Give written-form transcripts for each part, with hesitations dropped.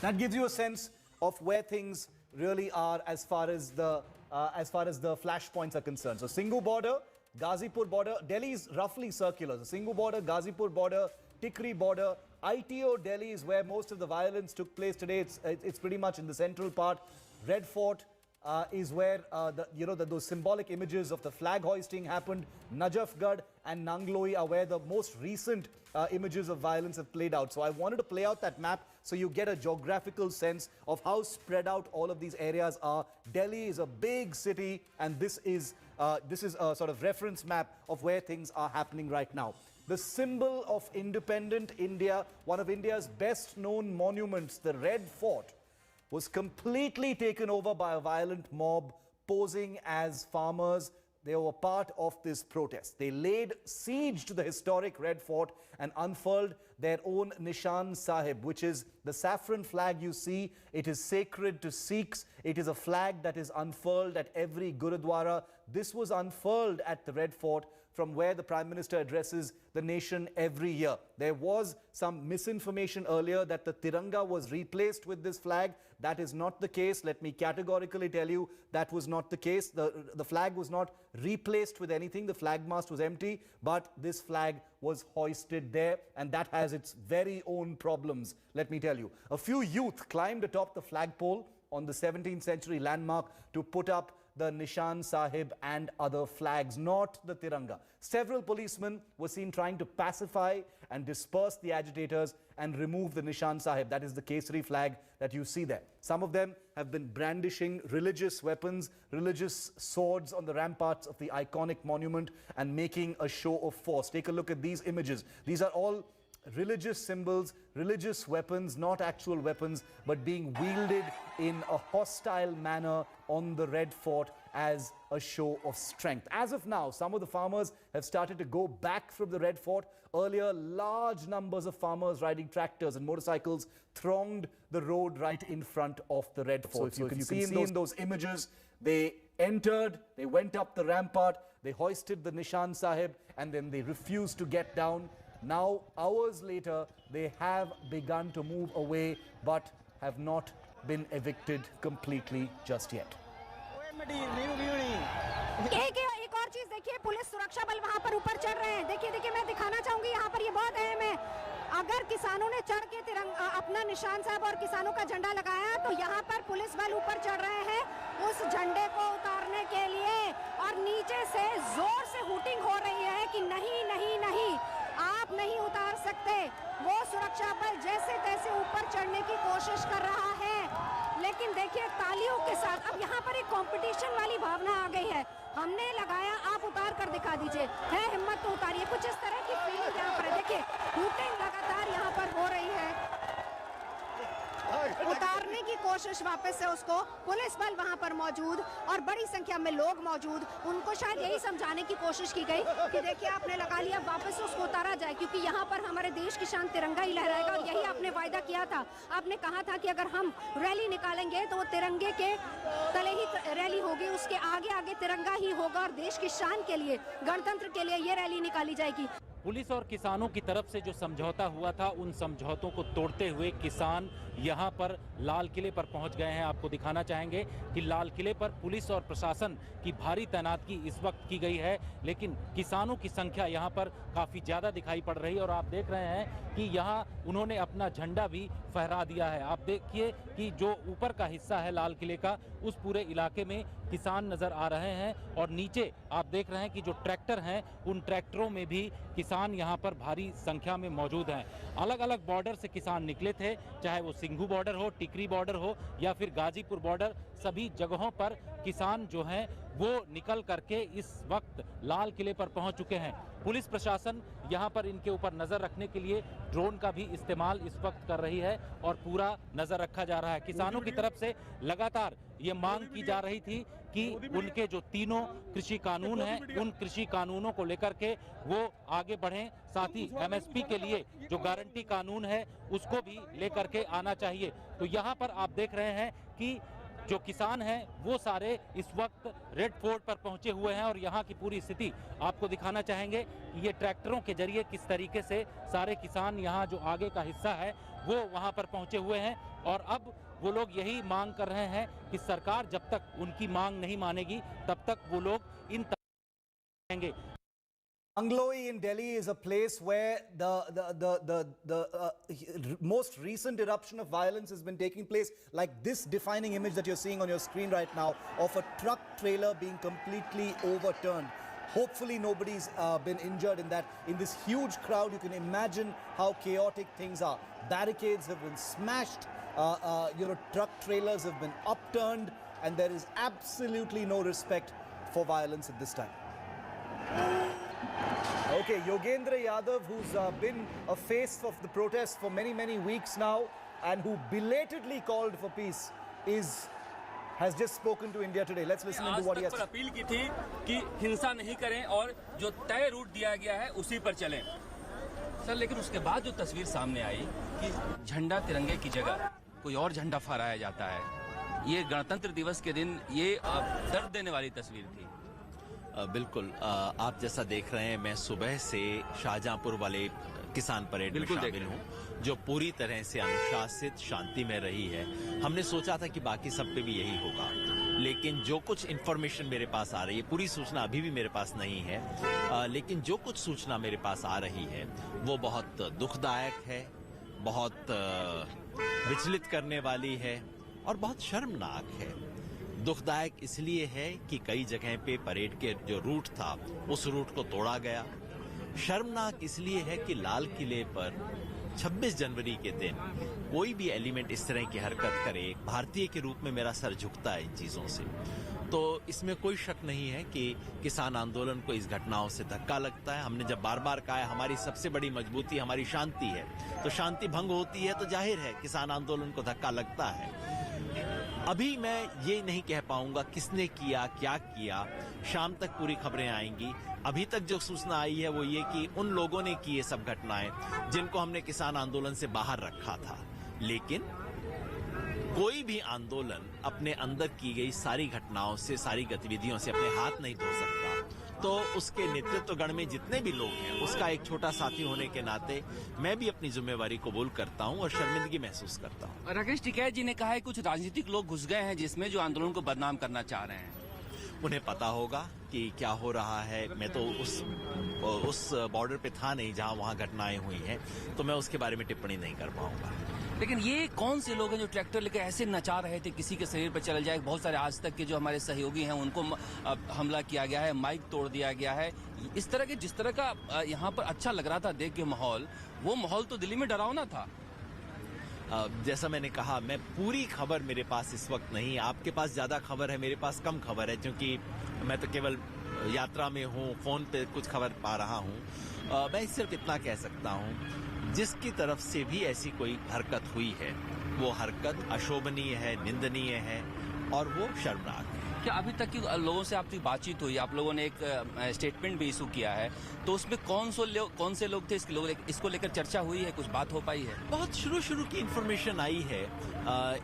That gives you a sense of where things really are as far as the flashpoints are concerned. So Singhu border, Ghazipur border, Delhi is roughly circular. The Singhu border, Ghazipur border, Tikri border, ITO Delhi is where most of the violence took place today. It's pretty much in the central part. Red Fort is where those symbolic images of the flag hoisting happened. Najafgarh and Nangaloi are where the most recent images of violence have played out. So I wanted to play out that map so you get a geographical sense of how spread out all of these areas are. Delhi is a big city, and this is a sort of reference map of where things are happening right now. The symbol of independent India, one of India's best known monuments, the Red Fort, was completely taken over by a violent mob posing as farmers. They were part of this protest. They laid siege to the historic Red Fort and unfurled their own Nishan Sahib, which is the saffron flag you see. It is sacred to Sikhs. It is a flag that is unfurled at every Gurudwara. This was unfurled at the Red Fort from where the Prime Minister addresses the nation every year. There was some misinformation earlier that the Tiranga was replaced with this flag. That is not the case. Let me categorically tell you that was not the case. The flag was not replaced with anything. The flag mast was empty, but this flag was hoisted there, and that has its very own problems, let me tell you. A few youth climbed atop the flagpole on the 17th century landmark to put up the Nishan Sahib and other flags, not the Tiranga. Several policemen were seen trying to pacify and disperse the agitators and remove the Nishan Sahib. That is the Kesari flag that you see there. Some of them have been brandishing religious weapons, religious swords on the ramparts of the iconic monument and making a show of force. Take a look at these images. These are all religious symbols, religious weapons, not actual weapons, but being wielded in a hostile manner on the Red Fort as a show of strength. As of now, some of the farmers have started to go back from the Red Fort. Earlier, large numbers of farmers riding tractors and motorcycles thronged the road right in front of the Red Fort. So if you can see in those images, they entered, they went up the rampart, they hoisted the Nishan Sahib, and then they refused to get down. Now, hours later, they have begun to move away, but have not been evicted completely just yet. एक और चीज देखिए, police सुरक्षा बल वहां पर ऊपर चढ़ रहे हैं। देखिए मैं दिखाना चाहूंगी, यहाँ पर ये बहुत अहम है। अगर किसानों ने चढ़ के तिरंगा अपना निशान साहब और किसानों का झंडा लगाया, तो यहाँ पर पुलिस बल ऊपर चढ़ रहे हैं उस झंडे को उतारने के लिए, और नीचे से जोर से हूटिंग हो रही है कि नहीं नहीं नहीं, आप नहीं उतार सकते। वो सुरक्षा बल जैसे तैसे ऊपर चढ़ने की कोशिश कर रहा है, लेकिन देखिए तालियों के साथ अब यहाँ पर एक कंपटीशन वाली भावना आ गई है। हमने लगाया, आप उतार कर दिखा दीजिए, है हिम्मत तो उतारिए। कुछ इस तरह की फीलिंग यहाँ पर है। देखिए हूटिंग लगातार यहाँ पर हो रही है, उतारने की कोशिश वापस से उसको। पुलिस बल वहां पर मौजूद और बड़ी संख्या में लोग मौजूद, उनको शायद यही समझाने की कोशिश की गई कि देखिए आपने लगा लिया, वापस से उसको उतारा जाए, क्योंकि यहाँ पर हमारे देश की शान तिरंगा ही लहराएगा। और यही आपने वायदा किया था। आपने कहा था कि अगर हम रैली निकालेंगे तो वो तिरंगे के तले ही रैली होगी, उसके आगे आगे तिरंगा ही होगा, और देश की शान के लिए, गणतंत्र के लिए ये रैली निकाली जाएगी। पुलिस और किसानों की तरफ से जो समझौता हुआ था, उन समझौतों को तोड़ते हुए किसान यहां पर लाल किले पर पहुंच गए हैं। आपको दिखाना चाहेंगे कि लाल किले पर पुलिस और प्रशासन की भारी तैनाती इस वक्त की गई है, लेकिन किसानों की संख्या यहां पर काफ़ी ज़्यादा दिखाई पड़ रही है। और आप देख रहे हैं कि यहां उन्होंने अपना झंडा भी फहरा दिया है। आप देखिए कि जो ऊपर का हिस्सा है लाल किले का, उस पूरे इलाके में किसान नज़र आ रहे हैं, और नीचे आप देख रहे हैं कि जो ट्रैक्टर हैं, उन ट्रैक्टरों में भी किसान यहाँ पर भारी संख्या में मौजूद हैं। अलग अलग बॉर्डर से किसान निकले थे, चाहे वो सिंघू बॉर्डर हो, टिकरी बॉर्डर हो या फिर गाजीपुर बॉर्डर, सभी जगहों पर किसान जो हैं वो निकल करके इस वक्त लाल किले पर पहुंच चुके हैं। पुलिस प्रशासन यहाँ पर इनके ऊपर नज़र रखने के लिए ड्रोन का भी इस्तेमाल इस वक्त कर रही है और पूरा नज़र रखा जा रहा है। किसानों की तरफ से लगातार ये मांग की जा रही थी कि उनके जो तीनों कृषि कानून हैं, उन कृषि कानूनों को लेकर के वो आगे बढ़ें, साथ ही एमएसपी के लिए जो गारंटी कानून है उसको भी लेकर के आना चाहिए। तो यहाँ पर आप देख रहे हैं कि जो किसान हैं वो सारे इस वक्त रेड फोर्ट पर पहुंचे हुए हैं और यहाँ की पूरी स्थिति आपको दिखाना चाहेंगे कि ये ट्रैक्टरों के जरिए किस तरीके से सारे किसान यहाँ जो आगे का हिस्सा है वो वहाँ पर पहुंचे हुए हैं। और अब वो लोग यही मांग कर रहे हैं कि सरकार जब तक उनकी मांग नहीं मानेगी तब तक वो लोग इन रहेंगे। Nangaloi in Delhi is a place where the most recent eruption of violence has been taking place, like this defining image that you're seeing on your screen right now of a truck trailer being completely overturned. Hopefully nobody's been injured in that. In this huge crowd, you can imagine how chaotic things are. Barricades have been smashed, truck trailers have been upturned, and there is absolutely no respect for violence at this time. Okay, Yogendra Yadav, who's been a face of the protests for many weeks now and who belatedly called for peace, has just spoken to India Today. Let's listen to what he has to say. Appeal की थी कि हिंसा नहीं करें और जो तय root दिया गया है उसी पर चलें। सर, लेकिन उसके बाद जो तस्वीर सामने आई कि झंडा तिरंगे की जगह कोई और झंडा फहराया जाता है, ये गणतंत्र दिवस के दिन ये दर्द देने वाली तस्वीर थी। बिल्कुल, आप जैसा देख रहे हैं, मैं सुबह से शाहजहांपुर वाले किसान परेड में शामिल हूँ, जो पूरी तरह से अनुशासित शांति में रही है। हमने सोचा था कि बाकी सब पे भी यही होगा, लेकिन जो कुछ इन्फॉर्मेशन मेरे पास आ रही है, पूरी सूचना अभी भी मेरे पास नहीं है, लेकिन जो कुछ सूचना मेरे पास आ रही है वो बहुत दुखदायक है, बहुत विचलित करने वाली है और बहुत शर्मनाक है। दुखदायक इसलिए है कि कई जगह पे परेड के जो रूट था उस रूट को तोड़ा गया। शर्मनाक इसलिए है कि लाल किले पर 26 जनवरी के दिन कोई भी एलिमेंट इस तरह की हरकत करे, एक भारतीय के रूप में मेरा सर झुकता है इन चीजों से। तो इसमें कोई शक नहीं है कि किसान आंदोलन को इस घटनाओं से धक्का लगता है। हमने जब बार कहा है हमारी सबसे बड़ी मजबूती हमारी शांति है, तो शांति भंग होती है तो जाहिर है किसान आंदोलन को धक्का लगता है। अभी मैं ये नहीं कह पाऊंगा किसने किया, क्या किया, शाम तक पूरी खबरें आएंगी। अभी तक जो सूचना आई है वो ये कि उन लोगों ने की ये सब घटनाएं जिनको हमने किसान आंदोलन से बाहर रखा था, लेकिन कोई भी आंदोलन अपने अंदर की गई सारी घटनाओं से, सारी गतिविधियों से अपने हाथ नहीं धो सकता। तो उसके नेतृत्व गण में जितने भी लोग हैं, उसका एक छोटा साथी होने के नाते मैं भी अपनी जिम्मेवारी कबूल करता हूं और शर्मिंदगी महसूस करता हूं। राकेश टिकैत जी ने कहा है कुछ राजनीतिक लोग घुस गए हैं जिसमें जो आंदोलन को बदनाम करना चाह रहे हैं। उन्हें पता होगा कि क्या हो रहा है। मैं तो उस बॉर्डर पे था नहीं जहां वहां घटनाएं हुई हैं, तो मैं उसके बारे में टिप्पणी नहीं कर पाऊंगा। लेकिन ये कौन से लोग हैं जो ट्रैक्टर लेकर ऐसे नचा रहे थे, किसी के शरीर पर चल जाए। बहुत सारे आज तक के जो हमारे सहयोगी हैं उनको हमला किया गया है, माइक तोड़ दिया गया है। इस तरह के जिस तरह का यहाँ पर अच्छा लग रहा था देख के माहौल, वो माहौल तो दिल्ली में डरावना था। जैसा मैंने कहा, मैं पूरी खबर मेरे पास इस वक्त नहीं। आपके पास ज्यादा खबर है, मेरे पास कम खबर है, क्योंकि मैं तो केवल यात्रा में हूँ, फोन पे कुछ खबर पा रहा हूँ। मैं सिर्फ इतना कह सकता हूँ, जिसकी तरफ से भी ऐसी कोई हरकत हुई है वो हरकत अशोभनीय है, निंदनीय है और वो शर्मनाक है। क्या अभी तक की लोगों से आपकी बातचीत हुई? आप लोगों ने एक स्टेटमेंट भी इशू किया है, तो उसमें कौन से लोग थे इसको लेकर चर्चा हुई है, कुछ बात हो पाई है? बहुत शुरू की इन्फॉर्मेशन आई है।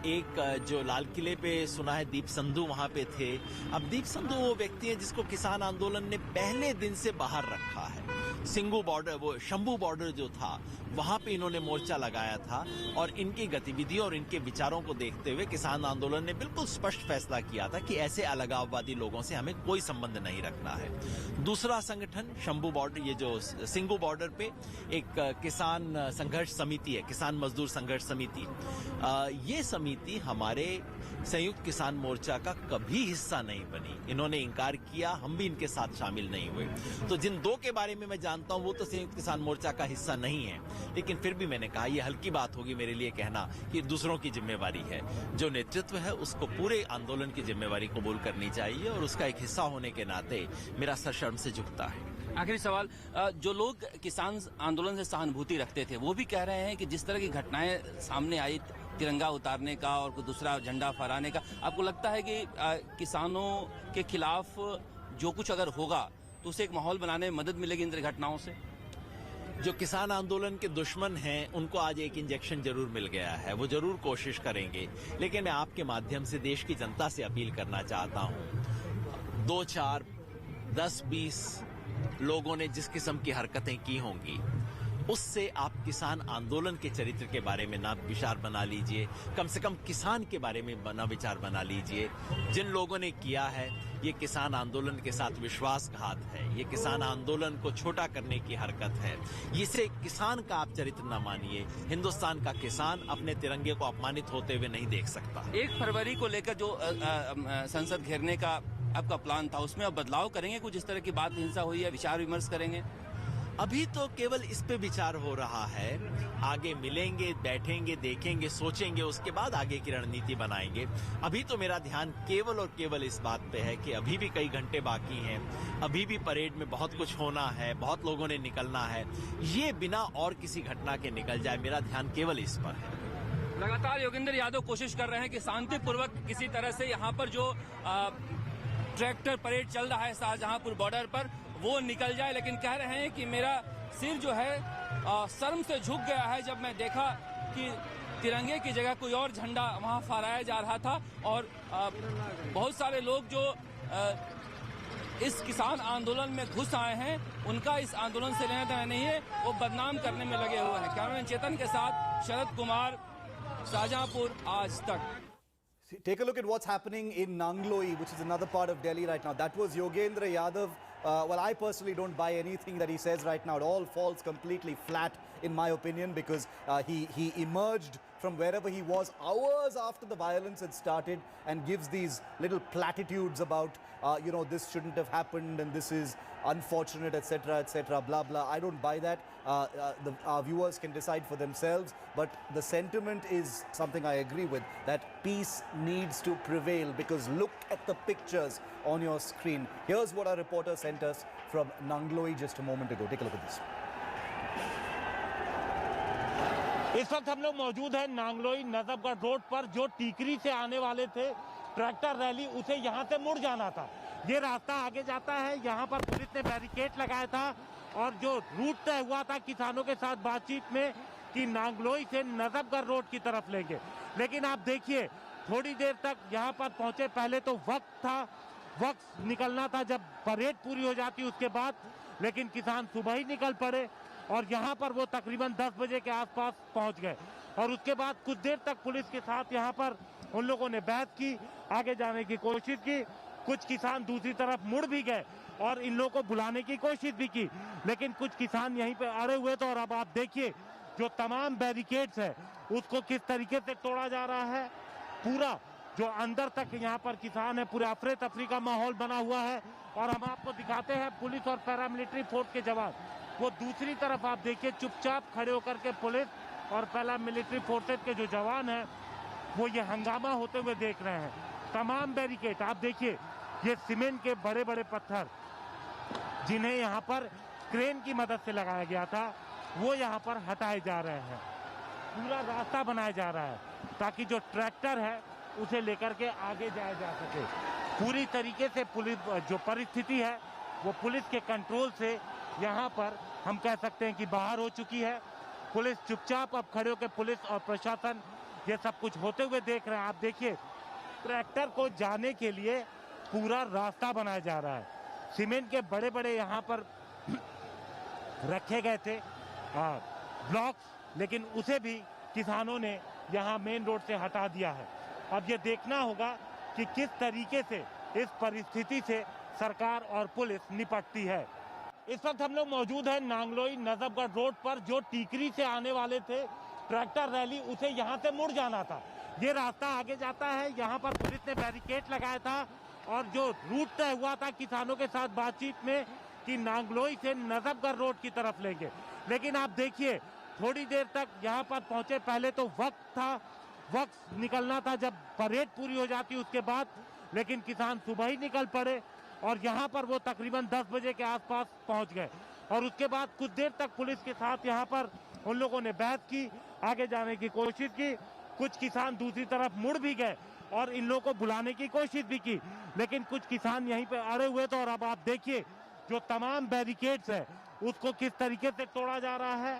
एक जो लाल किले पे सुना है दीप संधू वहां पे थे। अब दीप संधू वो व्यक्ति है जिसको किसान आंदोलन ने पहले दिन से बाहर रखा है। सिंघू बॉर्डर, वो शंभू बॉर्डर जो था, वहां पे इन्होंने मोर्चा लगाया था और इनकी गतिविधियों और इनके विचारों को देखते हुए किसान आंदोलन ने बिल्कुल स्पष्ट फैसला किया था कि ऐसे अलगाववादी लोगों से हमें कोई संबंध नहीं रखना है। दूसरा संगठन शंभू बॉर्डर, ये जो सिंघू बॉर्डर पे एक किसान संघर्ष समिति है, किसान मजदूर संघर्ष समिति, ये समिति हमारे संयुक्त किसान मोर्चा का कभी हिस्सा नहीं बनी। इन्होंने इंकार किया, हम भी इनके साथ शामिल नहीं हुए। तो जिन दो के बारे में मैं जानता हूं वो तो संयुक्त किसान मोर्चा का हिस्सा नहीं है, लेकिन फिर भी मैंने कहा ये हल्की बात होगी मेरे लिए कहना कि दूसरों की जिम्मेवारी है। जो नेतृत्व है उसको पूरे आंदोलन की जिम्मेवारी कबूल करनी चाहिए और उसका एक हिस्सा होने के नाते मेरा सर शर्म से झुकता है। आखिरी सवाल, जो लोग किसान आंदोलन से सहानुभूति रखते थे वो भी कह रहे हैं कि जिस तरह की घटनाएं सामने आई, तिरंगा उतारने का और कोई दूसरा झंडा फहराने का, आपको लगता है कि किसानों के खिलाफ जो कुछ अगर होगा तो उसे एक माहौल बनाने में मदद मिलेगी इन घटनाओं से? जो किसान आंदोलन के दुश्मन हैं उनको आज एक इंजेक्शन जरूर मिल गया है, वो जरूर कोशिश करेंगे। लेकिन मैं आपके माध्यम से देश की जनता से अपील करना चाहता हूं, 2, 4, 10, 20 लोगों ने जिस किस्म की हरकतें की होंगी, उससे आप किसान आंदोलन के चरित्र के बारे में ना विचार बना लीजिए, कम से कम किसान के बारे में ना विचार बना लीजिए। जिन लोगों ने किया है, ये किसान आंदोलन के साथ विश्वासघात है, ये किसान आंदोलन को छोटा करने की हरकत है। इसे किसान का आप चरित्र न मानिए। हिंदुस्तान का किसान अपने तिरंगे को अपमानित होते हुए नहीं देख सकता। 1 फरवरी को लेकर जो संसद घेरने का आपका प्लान था, उसमें अब बदलाव करेंगे? कुछ इस तरह की बात हिंसा हुई है, विचार विमर्श करेंगे? अभी तो केवल इस पे विचार हो रहा है। आगे मिलेंगे, बैठेंगे, देखेंगे, सोचेंगे, उसके बाद आगे की रणनीति बनाएंगे। अभी तो मेरा ध्यान केवल और केवल इस बात पे है कि अभी भी कई घंटे बाकी हैं, अभी भी परेड में बहुत कुछ होना है, बहुत लोगों ने निकलना है। ये बिना और किसी घटना के निकल जाए, मेरा ध्यान केवल इस पर है। लगातार योगेंद्र यादव कोशिश कर रहे हैं कि शांतिपूर्वक किसी तरह से यहाँ पर जो ट्रैक्टर परेड चल रहा है शाहजहांपुर बॉर्डर पर, वो निकल जाए। लेकिन कह रहे हैं कि मेरा सिर जो है शर्म से झुक गया है जब मैं देखा कि तिरंगे की जगह कोई और झंडा वहां फहराया जा रहा था। और बहुत सारे लोग जो इस किसान आंदोलन में घुस आए हैं, उनका इस आंदोलन से लेना देना नहीं है, वो बदनाम करने में लगे हुए हैं। कैमरामैन चेतन के साथ शरद कुमार, शाहजहांपुर, आज तक। Take a look at what's happening in Nangaloi, which is another part of Delhi right now. That was Yogendra Yadav. Well, I personally don't buy anything that he says right now. It all falls completely flat, in my opinion, because he emerged from wherever he was hours after the violence had started and gives these little platitudes about, this shouldn't have happened and this is unfortunate, etc., blah, blah. I don't buy that. Our viewers can decide for themselves, but the sentiment is something I agree with, that peace needs to prevail, because look at the pictures on your screen. Here's what our reporter sent us from Nangaloi just a moment ago. Take a look at this. इस वक्त हम लोग मौजूद हैं Nangloi Najafgarh road पर। जो टीकरी से आने वाले थे ट्रैक्टर रैली, उसे यहाँ से मुड़ जाना था। ये रास्ता आगे जाता है, यहाँ पर पुलिस ने बैरिकेड लगाया था और जो रूट तय हुआ था किसानों के साथ बातचीत में कि नांगलोई से नजफगढ़ रोड की तरफ लेंगे। लेकिन आप देखिए, थोड़ी देर तक यहाँ पर पहुंचे, पहले तो वक्त निकलना था जब परेड पूरी हो जाती उसके बाद, लेकिन किसान सुबह ही निकल पड़े और यहाँ पर वो तकरीबन 10 बजे के आसपास पहुँच गए। और उसके बाद कुछ देर तक पुलिस के साथ यहाँ पर उन लोगों ने बहस की, आगे जाने की कोशिश की। कुछ किसान दूसरी तरफ मुड़ भी गए और इन लोगों को बुलाने की कोशिश भी की, लेकिन कुछ किसान यहीं पे अड़े हुए थे। और अब आप देखिए, जो तमाम बैरिकेड्स है उसको किस तरीके से तोड़ा जा रहा है। पूरा जो अंदर तक यहाँ पर किसान है, पूरे अफरे तफरी का माहौल बना हुआ है। और हम आपको दिखाते हैं पुलिस और पैरामिलिट्री फोर्स के जवान, वो दूसरी तरफ आप देखिए चुपचाप खड़े होकर के पुलिस और पैरामिलिट्री फोर्सेज के जो जवान हैं वो ये हंगामा होते हुए देख रहे हैं। तमाम बैरिकेड आप देखिए, ये सीमेंट के बड़े बड़े पत्थर जिन्हें यहाँ पर क्रेन की मदद से लगाया गया था, वो यहाँ पर हटाए जा रहे हैं। पूरा रास्ता बनाया जा रहा है ताकि जो ट्रैक्टर है उसे लेकर के आगे जाया जा सके। पूरी तरीके से पुलिस जो परिस्थिति है वो पुलिस के कंट्रोल से यहाँ पर हम कह सकते हैं कि बाहर हो चुकी है। पुलिस चुपचाप अब खड़े होकर, पुलिस और प्रशासन ये सब कुछ होते हुए देख रहे हैं। आप देखिए, ट्रैक्टर को जाने के लिए पूरा रास्ता बनाया जा रहा है। सीमेंट के बड़े बड़े यहाँ पर रखे गए थे ब्लॉक्स, लेकिन उसे भी किसानों ने यहाँ मेन रोड से हटा दिया है। अब ये देखना होगा कि किस तरीके से इस परिस्थिति से सरकार और पुलिस निपटती है। इस वक्त हम लोग मौजूद हैं नांगलोई नजफगढ़ रोड पर। जो टीकरी से आने वाले थे ट्रैक्टर रैली, उसे यहाँ से मुड़ जाना था। ये रास्ता आगे जाता है, यहाँ पर पुलिस ने बैरिकेड लगाया था और जो रूट तय हुआ था किसानों के साथ बातचीत में कि नांगलोई से नजफगढ़ रोड की तरफ लेंगे। लेकिन आप देखिए, थोड़ी देर तक यहाँ पर पहुंचे, पहले तो वक्त निकलना था जब परेड पूरी हो जाती उसके बाद, लेकिन किसान सुबह ही निकल पड़े और यहाँ पर वो तकरीबन 10 बजे के आसपास पहुँच गए। और उसके बाद कुछ देर तक पुलिस के साथ यहाँ पर उन लोगों ने बहस की, आगे जाने की कोशिश की। कुछ किसान दूसरी तरफ मुड़ भी गए और इन लोगों को बुलाने की कोशिश भी की, लेकिन कुछ किसान यहीं पे अड़े हुए थे। और अब आप देखिए, जो तमाम बैरिकेड्स है उसको किस तरीके से तोड़ा जा रहा है।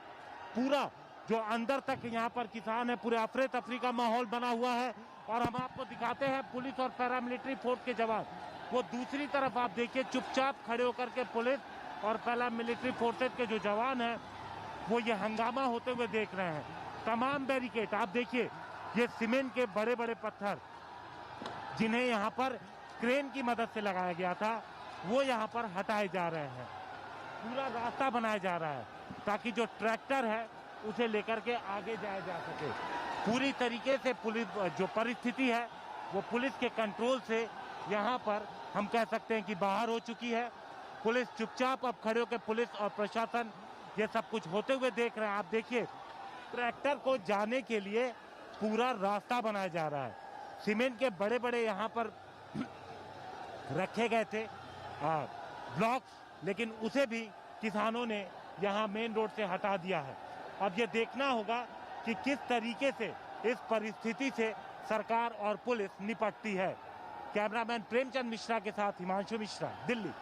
पूरा जो अंदर तक यहाँ पर किसान है, पूरे अफरे तफरी का माहौल बना हुआ है। और हम आपको दिखाते हैं पुलिस और पैरामिलिट्री फोर्स के जवान, वो दूसरी तरफ आप देखिए चुपचाप खड़े होकर के पुलिस और पैरामिलिट्री फोर्सेज के जो जवान हैं वो ये हंगामा होते हुए देख रहे हैं। तमाम बैरिकेड आप देखिए, ये सीमेंट के बड़े बड़े पत्थर जिन्हें यहाँ पर क्रेन की मदद से लगाया गया था वो यहाँ पर हटाए जा रहे हैं। पूरा रास्ता बनाया जा रहा है ताकि जो ट्रैक्टर है उसे लेकर के आगे जाया जा सके। पूरी तरीके से पुलिस जो परिस्थिति है वो पुलिस के कंट्रोल से यहाँ पर हम कह सकते हैं कि बाहर हो चुकी है। पुलिस चुपचाप अब खड़े होकर पुलिस और प्रशासन ये सब कुछ होते हुए देख रहे हैं। आप देखिए ट्रैक्टर को जाने के लिए पूरा रास्ता बनाया जा रहा है। सीमेंट के बड़े बड़े यहाँ पर रखे गए थे ब्लॉक्स, लेकिन उसे भी किसानों ने यहाँ मेन रोड से हटा दिया है। अब ये देखना होगा कि किस तरीके से इस परिस्थिति से सरकार और पुलिस निपटती है। कैमरामैन प्रेमचंद मिश्रा के साथ Himanshu Mishra, Delhi.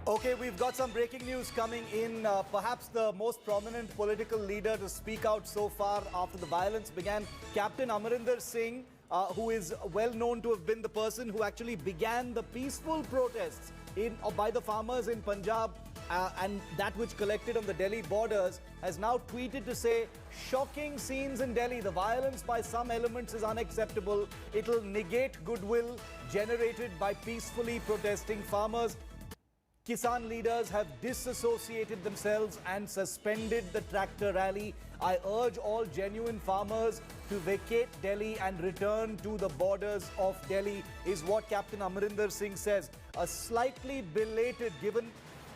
Okay, we've got some breaking news coming in. Perhaps the most prominent political leader to speak out so far after the violence began, Captain Amarinder Singh, who is well known to have been the person who actually began the peaceful protests by the farmers in Punjab and that which collected on the Delhi borders, has now tweeted to say, shocking scenes in Delhi. The violence by some elements is unacceptable. It'll negate goodwill generated by peacefully protesting farmers. Kisan leaders have disassociated themselves and suspended the tractor rally. I urge all genuine farmers to vacate Delhi and return to the borders of Delhi, is what Captain Amarinder Singh says. A slightly belated, given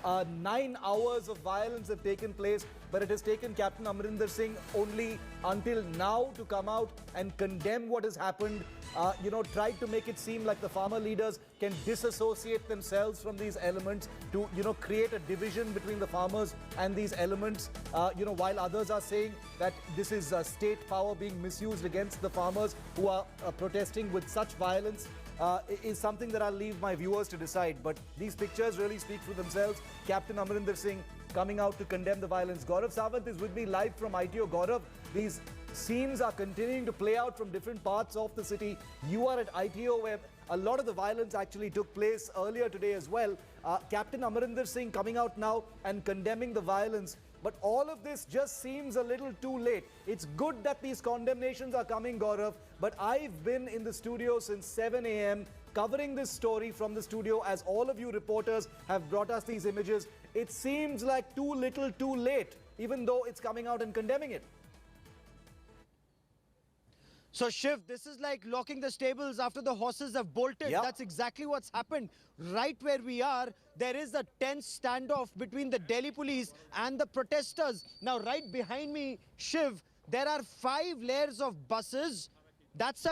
9 hours of violence have taken place, but it has taken Captain Amarinder Singh only until now to come out and condemn what has happened. Tried to make it seem like the farmer leaders can disassociate themselves from these elements to, create a division between the farmers and these elements, while others are saying that this is state power being misused against the farmers who are protesting with such violence. Is something that I'll leave my viewers to decide. But these pictures really speak for themselves. Captain Amarinder Singh coming out to condemn the violence. Gaurav Sawant is with me live from ITO. Gaurav, these scenes are continuing to play out from different parts of the city. You are at ITO, where a lot of the violence actually took place earlier today as well. Captain Amarinder Singh coming out now and condemning the violence. But all of this just seems a little too late. It's good that these condemnations are coming, Gaurav, but I've been in the studio since 7 a.m. covering this story from the studio, as all of you reporters have brought us these images. It seems like too little too late, even though it's coming out and condemning it. So Shiv, this is like locking the stables after the horses have bolted. Yep. That's exactly what's happened. Right where we are, there is a tense standoff between the Delhi police and the protesters. Now, right behind me, Shiv, there are 5 layers of buses. That's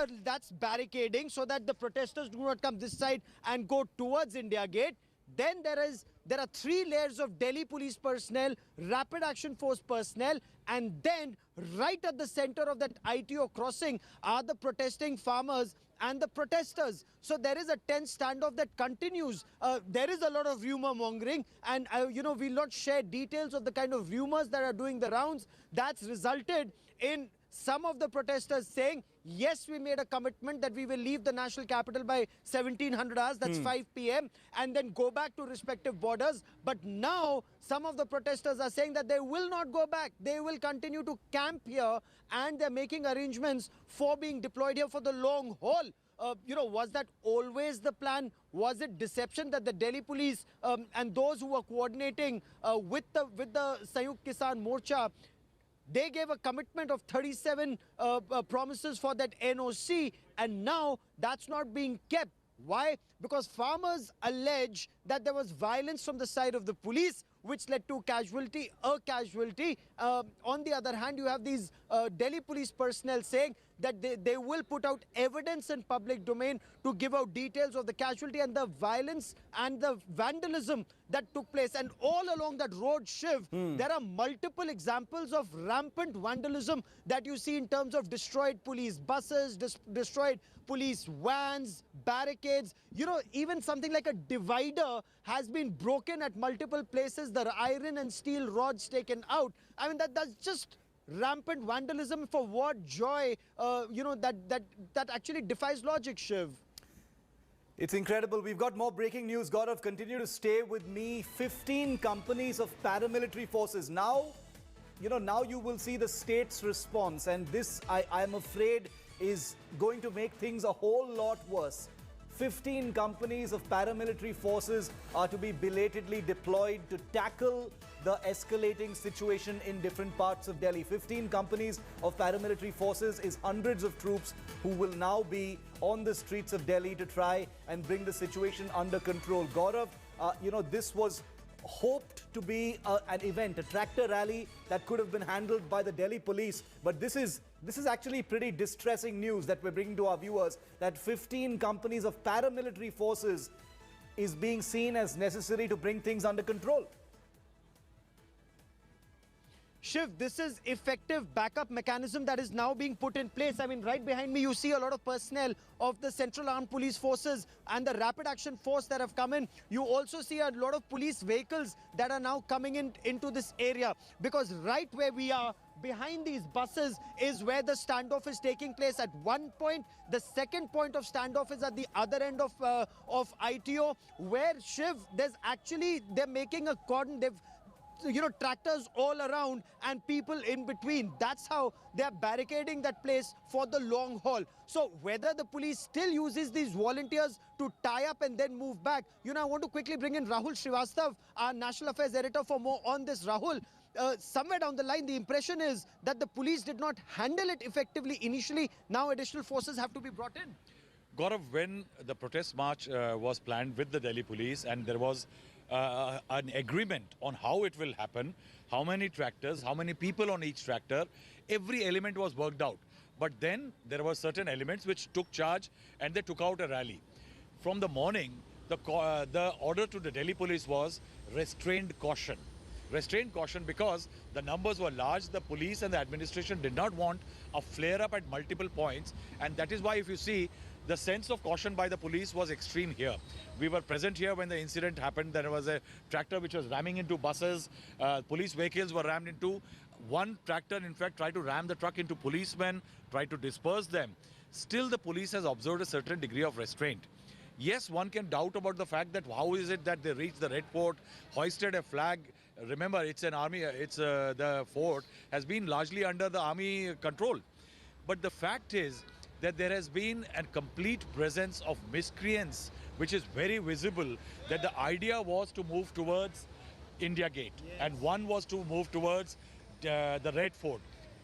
barricading so that the protesters do not come this side and go towards India Gate. Then there are 3 layers of Delhi police personnel, rapid action force personnel, and then right at the center of that ITO crossing are the protesting farmers and the protesters. So there is a tense standoff that continues. There is a lot of rumor mongering, and we'll not share details of the kind of rumors that are doing the rounds. That's resulted in some of the protesters saying, yes, we made a commitment that we will leave the national capital by 1700 hours, that's 5 p.m, and then go back to respective borders. But now some of the protesters are saying that they will not go back. They will continue to camp here, and they're making arrangements for being deployed here for the long haul. Was that always the plan? Was it deception that the Delhi police and those who were coordinating with the Sanghyukt Kisan Morcha, they gave a commitment of 37 promises for that NOC, and now that's not being kept. Why? Because farmers allege that there was violence from the side of the police, which led to a casualty. On the other hand, you have these Delhi police personnel saying that they will put out evidence in public domain to give out details of the casualty and the violence and the vandalism that took place. And all along that road, Shiv, there are multiple examples of rampant vandalism that you see in terms of destroyed police buses, destroyed police vans, barricades. You know, even something like a divider has been broken at multiple places. The iron and steel rods taken out. I mean, that's just rampant vandalism. For what joy, you know, that actually defies logic, Shiv. It's incredible. We've got more breaking news. Gaurav, continue to stay with me. 15 companies of paramilitary forces. Now, you know, now you will see the state's response. And this, I'm afraid, is going to make things a whole lot worse. 15 companies of paramilitary forces are to be belatedly deployed to tackle the escalating situation in different parts of Delhi. 15 companies of paramilitary forces is hundreds of troops who will now be on the streets of Delhi to try and bring the situation under control. Gaurav, you know, this was hoped to be an event, a tractor rally that could have been handled by the Delhi police. But this is actually pretty distressing news that we're bringing to our viewers, that 15 companies of paramilitary forces is being seen as necessary to bring things under control. Shiv, this is effective backup mechanism that is now being put in place. I mean, right behind me, you see a lot of personnel of the Central Armed Police Forces and the Rapid Action Force that have come in. You also see a lot of police vehicles that are now coming into this area, because right where we are, behind these buses, is where the standoff is taking place. At one point, the second point of standoff is at the other end of ITO, where, Shiv, they're making a cordon. They've, you know, tractors all around and people in between. That's how they're barricading that place for the long haul. So whether the police still uses these volunteers to tie up and then move back, you know, I want to quickly bring in Rahul Srivastav, our National Affairs Editor, for more on this. Rahul, somewhere down the line, the impression is that the police did not handle it effectively initially. Now additional forces have to be brought in. Gaurav, when the protest march was planned with the Delhi police, and there was an agreement on how it will happen, how many tractors, how many people on each tractor, every element was worked out. But then there were certain elements which took charge and they took out a rally. From the morning, the order to the Delhi police was restrained caution. Restrained caution because the numbers were large. The police and the administration did not want a flare-up at multiple points. And that is why, if you see, the sense of caution by the police was extreme here. We were present here when the incident happened. There was a tractor which was ramming into buses. Police vehicles were rammed into. One tractor, in fact, tried to ram the truck into policemen, tried to disperse them. Still, the police has observed a certain degree of restraint. Yes, one can doubt about the fact that how is it that they reached the Red Fort, hoisted a flag. Remember, it's an army, the fort has been largely under the army control. But the fact is that there has been a complete presence of miscreants, which is very visible, that the idea was to move towards India Gate. Yes. And one was to move towards the Red Fort.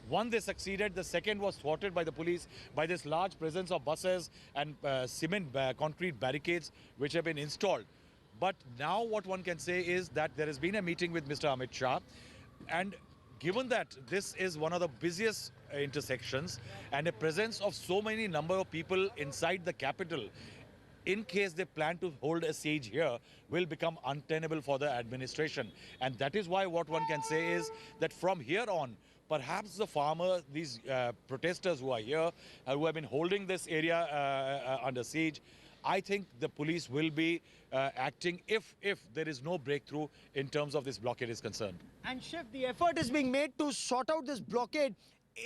One, they succeeded. The second was thwarted by the police by this large presence of buses and cement concrete barricades which have been installed. But now what one can say is that there has been a meeting with Mr. Amit Shah, and given that this is one of the busiest intersections and a presence of so many number of people inside the capital, in case they plan to hold a siege here, will become untenable for the administration. And that is why what one can say is that from here on, perhaps the farmer, these protesters who are here, who have been holding this area under siege, I think the police will be acting if there is no breakthrough in terms of this blockade is concerned. And Shiv, the effort is being made to sort out this blockade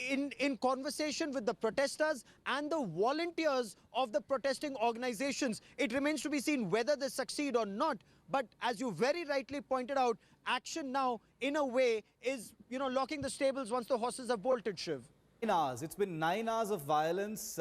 in conversation with the protesters and the volunteers of the protesting organizations. It remains to be seen whether they succeed or not. But as you very rightly pointed out, action now, in a way, is, you know, locking the stables once the horses have bolted, Shiv. 9 hours. It's been 9 hours of violence,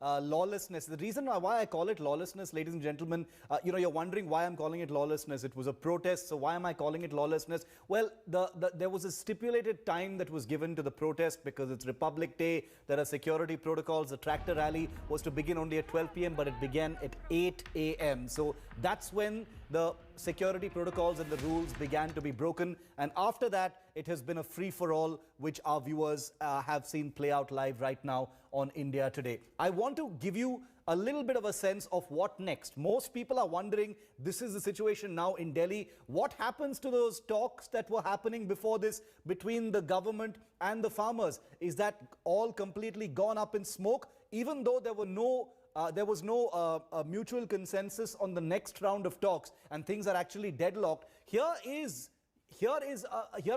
lawlessness. The reason why I call it lawlessness, ladies and gentlemen, you know, you're wondering why I'm calling it lawlessness. It was a protest, so why am I calling it lawlessness? Well, there was a stipulated time that was given to the protest because it's Republic Day. There are security protocols. The tractor rally was to begin only at 12 p.m., but it began at 8 a.m. So that's when the security protocols and the rules began to be broken. And after that, it has been a free-for-all, which our viewers have seen play out live right now on India Today. I want to give you a little bit of a sense of what next. Most people are wondering, this is the situation now in Delhi. What happens to those talks that were happening before this between the government and the farmers? Is that all completely gone up in smoke? Even though there was no mutual consensus on the next round of talks and things are actually deadlocked, here are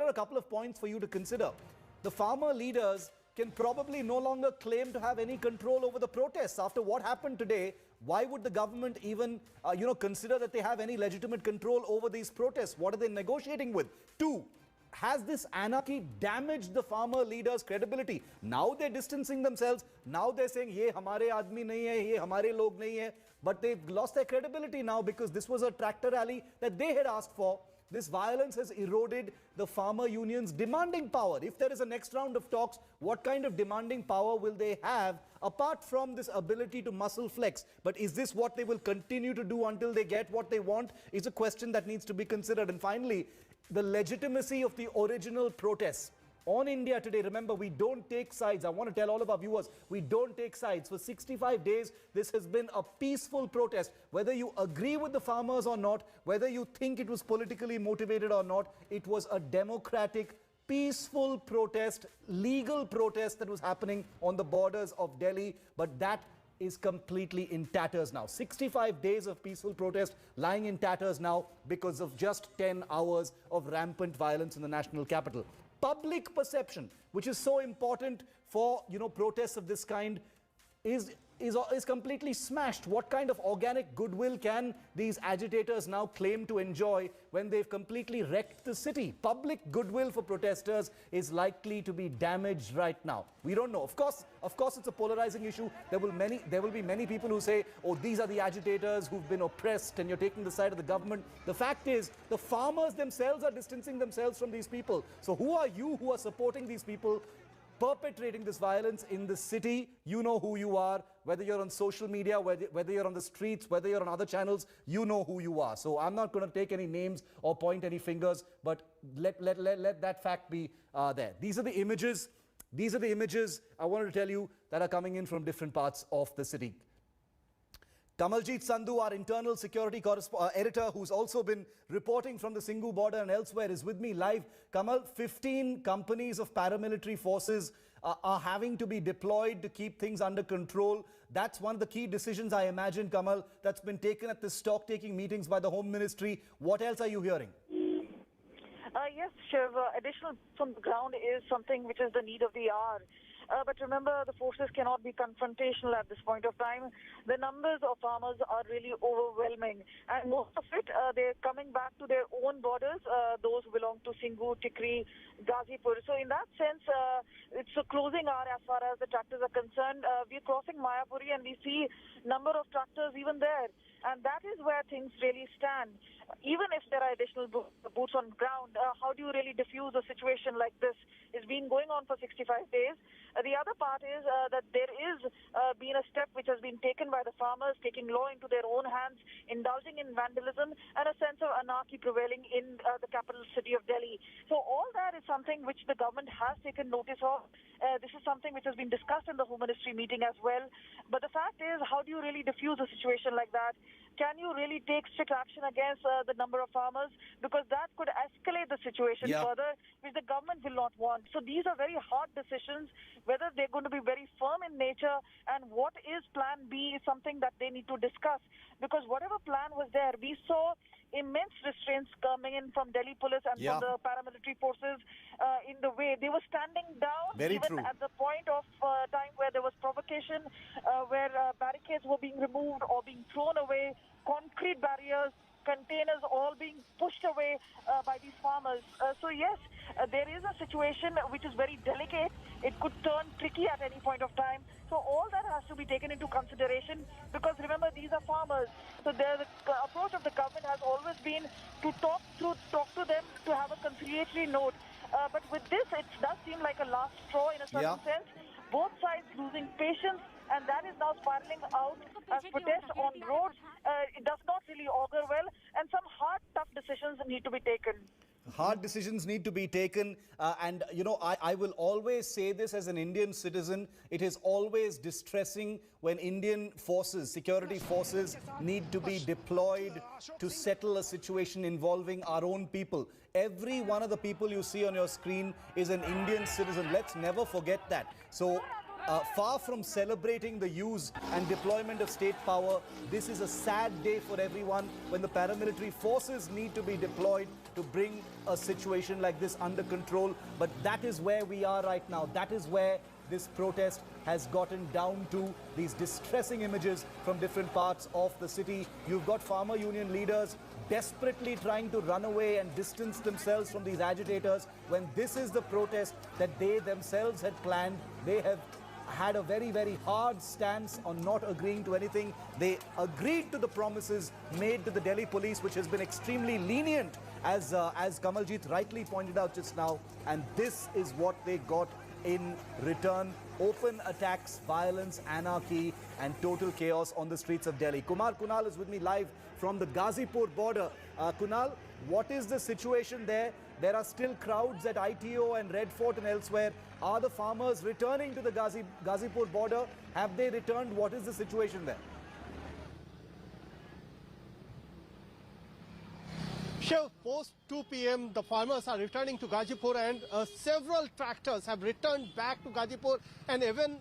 a couple of points for you to consider. The farmer leaders can probably no longer claim to have any control over the protests. After what happened today, why would the government even consider that they have any legitimate control over these protests? What are they negotiating with? Two, has this anarchy damaged the farmer leaders' credibility? Now they're distancing themselves. Now they're saying, ye hamare aadmi nahi hai, ye hamare log nahi hai. But they've lost their credibility now because this was a tractor rally that they had asked for. This violence has eroded the farmer unions' demanding power. If there is a next round of talks, what kind of demanding power will they have apart from this ability to muscle flex? But is this what they will continue to do until they get what they want? Is a question that needs to be considered. And finally, the legitimacy of the original protests. On India Today, remember, we don't take sides. I want to tell all of our viewers, we don't take sides. For 65 days, this has been a peaceful protest. Whether you agree with the farmers or not, whether you think it was politically motivated or not, it was a democratic, peaceful protest, legal protest that was happening on the borders of Delhi. But that is completely in tatters now. 65 days of peaceful protest lying in tatters now because of just 10 hours of rampant violence in the national capital. Public perception, which is so important for protests of this kind, is completely smashed. What kind of organic goodwill can these agitators now claim to enjoy when they've completely wrecked the city? Public goodwill for protesters is likely to be damaged right now. We don't know. Of course, it's a polarizing issue. There will be many people who say, oh, these are the agitators who've been oppressed and you're taking the side of the government. The fact is, the farmers themselves are distancing themselves from these people. So who are you who are supporting these people perpetrating this violence in the city? You know who you are, whether you're on social media, whether you're on the streets, whether you're on other channels, you know who you are. So I'm not going to take any names or point any fingers, but let that fact be there. These are the images I wanted to tell you that are coming in from different parts of the city. Kamaljeet Sandhu, our internal security editor, who's also been reporting from the Singhu border and elsewhere, is with me live. Kamal, 15 companies of paramilitary forces are having to be deployed to keep things under control. That's one of the key decisions, I imagine, Kamal, that's been taken at the stock-taking meetings by the Home Ministry. What else are you hearing? Yes, Shiv, additional from the ground is something which is the need of the hour. But remember, the forces cannot be confrontational at this point of time. The numbers of farmers are really overwhelming. And most of it, they're coming back to their own borders, those who belong to Singhu, Tikri, Ghazipur. So in that sense, it's a closing hour as far as the tractors are concerned. We're crossing Mayapuri and we see number of tractors even there. And that is where things really stand. Even if there are additional boots on ground, how do you really diffuse a situation like this? It's been going on for 65 days. The other part is that there is been a step which has been taken by the farmers, taking law into their own hands, indulging in vandalism, and a sense of anarchy prevailing in the capital city of Delhi. So all that is something which the government has taken notice of. This is something which has been discussed in the Home Ministry meeting as well. But the fact is, how do you really diffuse a situation like that? Can you really take strict action against the number of farmers? Because that could escalate the situation further, which the government will not want. So these are very hard decisions, whether they're going to be very firm in nature and what is plan B is something that they need to discuss. Because whatever plan was there, we saw immense restraints coming in from Delhi police and from the paramilitary forces in the way. They were standing down at the point of time where there was provocation, where barricades were being removed or being thrown away, concrete barriers, containers all being pushed away by these farmers. So yes, there is a situation which is very delicate. It could turn tricky at any point of time. So all that has to be taken into consideration because remember, these are farmers. So the approach of the government has always been to talk to them, to have a conciliatory note. But with this, it does seem like a last straw in a certain sense. Both sides losing patience, and that is now spiraling out as protests on roads. It does not really augur well, and some hard, tough decisions need to be taken. Hard decisions need to be taken, and you know, I will always say this as an Indian citizen. It is always distressing when Indian forces, security forces, need to be deployed to settle a situation involving our own people. Every one of the people you see on your screen is an Indian citizen. Let's never forget that. So far from celebrating the use and deployment of state power, this is a sad day for everyone when the paramilitary forces need to be deployed to bring a situation like this under control. But that is where we are right now. That is where this protest has gotten down to, these distressing images from different parts of the city. You've got farmer union leaders desperately trying to run away and distance themselves from these agitators when this is the protest that they themselves had planned. They have had a very, very hard stance on not agreeing to anything. They agreed to the promises made to the Delhi police, which has been extremely lenient, as Kamaljeet rightly pointed out just now. And this is what they got in return: open attacks, violence, anarchy, and total chaos on the streets of Delhi. Kunal is with me live from the Ghazipur border. Kunal, what is the situation there? There are still crowds at ITO and Red Fort and elsewhere. Are the farmers returning to the Ghazipur border? Have they returned? What is the situation there? Shiv, post 2 p.m. the farmers are returning to Ghazipur, and several tractors have returned back to Ghazipur, and even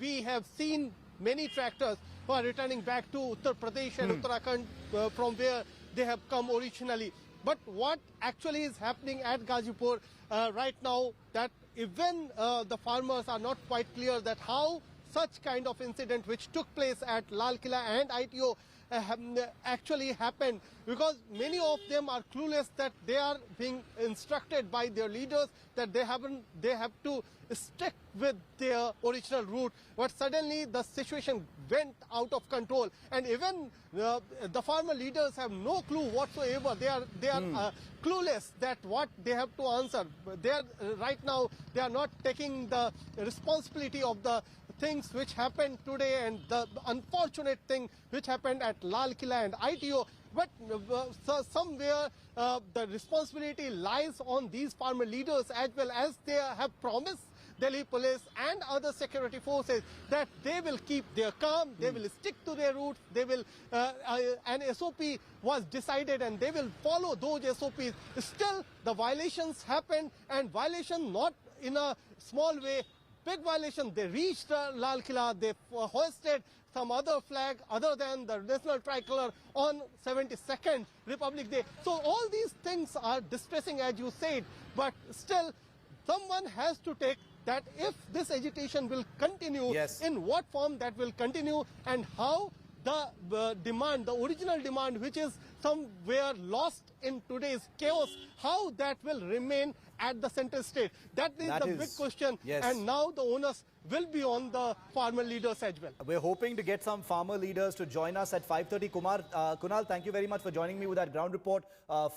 we have seen many tractors who are returning back to Uttar Pradesh and Uttarakhand from where they have come originally. But what actually is happening at Ghazipur right now, that even the farmers are not quite clear that how such kind of incident which took place at Lal Killa and ITO actually happened, because many of them are clueless that they are being instructed by their leaders that they have to stick with their original route. But suddenly the situation went out of control, and even the farmer leaders have no clue whatsoever. They are clueless that what they have to answer. They are right now they are not taking the responsibility of the things which happened today and the unfortunate thing which happened at Lal Killa and ITO. But somewhere the responsibility lies on these farmer leaders as well, as they have promised Delhi police and other security forces that they will keep their calm, they will stick to their routes, they will, an SOP was decided and they will follow those SOPs. Still, the violations happened, and violation not in a small way, big violation. They reached Lal Killa, they hoisted some other flag other than the national tricolor on 72nd Republic Day. So all these things are distressing, as you said, but still someone has to take that if this agitation will continue, in what form that will continue, and how the demand, the original demand, which is somewhere lost in today's chaos, how that will remain at the center stage. That is the big question. And now the onus will be on the farmer leaders as well. We're hoping to get some farmer leaders to join us at 5:30. Kunal, thank you very much for joining me with that ground report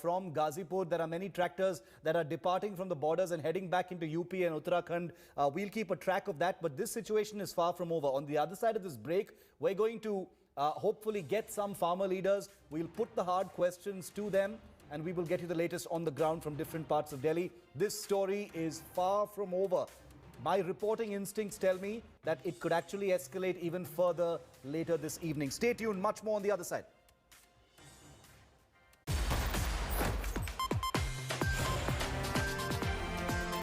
from Ghazipur. There are many tractors that are departing from the borders and heading back into UP and Uttarakhand. We'll keep a track of that, but this situation is far from over. On the other side of this break, we're going to hopefully get some farmer leaders. We'll put the hard questions to them, and we will get you the latest on the ground from different parts of Delhi. This story is far from over. My reporting instincts tell me that it could actually escalate even further later this evening. Stay tuned, much more on the other side.